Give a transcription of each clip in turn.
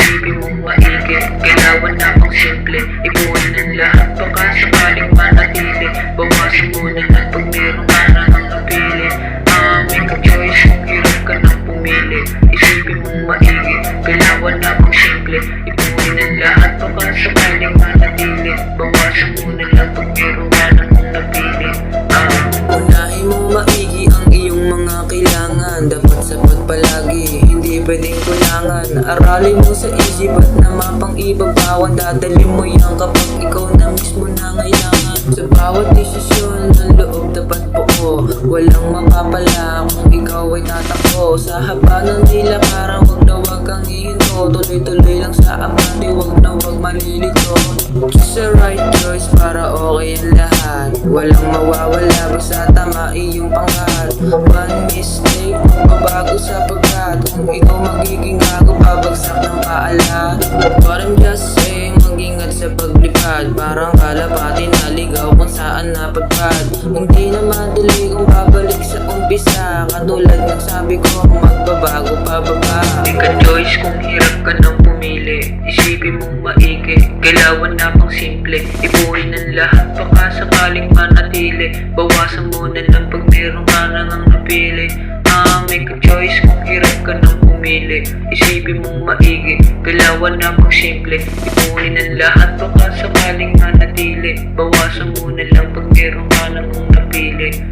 Isipin mong maigi, kailangan na pang simple. Ipunin ang lahat, baka sakaling manatili. Bawasan muna lang pag meron ka na ang napili. Make a choice kung hirap ka nang pumili. Isipin mong maigi, kailangan na pang simple. Ipunin ang lahat, baka sakaling manatili. Bawasan muna lang pag meron ka na ang napili. Unahin mo maigi ang iyong mga kailangan. Dapat sapat palagi, hindi pwedeng kulangan. Aralin mo sa isip at na mapang ibabawan. Dadalhin mo yan kapag ikaw na mismo nangailangan. Sa bawat desisyon ng loob dapat buo. Walang mapapala kung ikaw ay tatakbo. Sa haba ng dila parang wag na wag kang ihinto. Tuloy-tuloy lang sa abante, wag na wag malilito. Choose the right choice para okay ang lahat. Walang mawawala basta tama iyong pangkat. One mistake, mabago sa pagkat. Kung ikaw magiging gago, pabagsak ng paala. But I'm just saying, mag-ingat sa paglipad. Parang kalapati na ligaw kung saan napadpad. Hindi na madali kung babalik sa umpisa. Katulad ng sabi ko, magbabago pababa. Make a choice kung hirap ka nang pumili. Isipin mong maigi, kailangan na pang simple. Ipunin ang lahat, baka sakaling manatili. Bawasan muna lang pag meron ka nang napili. Make a choice kung hirap ka nang pumili. Isipin mong maigi, kailangan na pang simple. Ipunin ang lahat, baka sakaling manatili. Bawasan muna lang pag meron ka nang napili.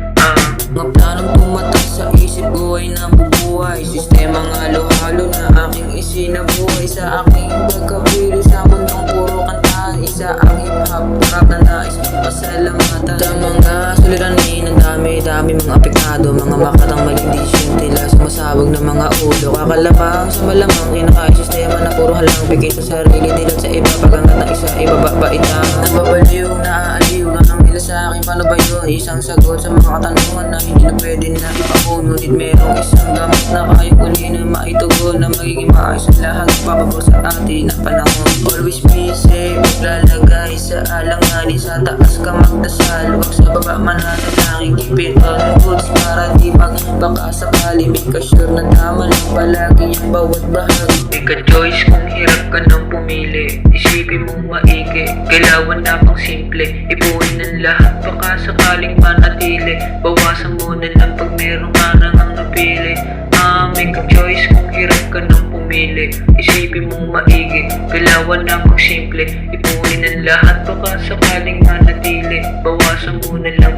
Mga planong tumatak sa isip ko ay nabubuhay. Sistema nga halo-halo na aking isinabuhay. Sa aking pagkabili sa mundong puro kantahan. Isa ang hip-hop, rap na nais pasalamatan. Tamang kasuliranin, ang dami-dami mga apektado. Mga makatang maling desisyon, tila sumasabog ng mga ulo. Kakalapang sa malamang, kinakain sistema na puro halang bigay sa sarili. Dilat sa iba, pagangat ng isa, ibababait na nababaliw, naaaliw ka ng nila sa akin. Paano ba yun? Isang sagot sa mga katanungan na hindi na pwede na ipakuno. Ngunit merong isang gamit na kayang kulin na maitugon na magiging maayos ang lahat. Papabor sa atin na panahon. Always be safe, maglalagay sa alanganin. Sa taas ka magdasal, wag sa baba mananalangin. Keep it on goods para di baka sakali. Make ka sure na tama lang palagi ang bawat bahagi. Make a choice kung hirap ka nang pumili. Isipin mong maigi, kailangan na pang simple. Ipunin ang lahat, baka sakaling manatili. Bawasan muna lang pag meron ka nang napili. Make a choice kung hirap ka nang pumili. Isipin mong maigi, kailangan na pang simple. Ipunin ang lahat, baka sakaling manatili. Bawasan muna lang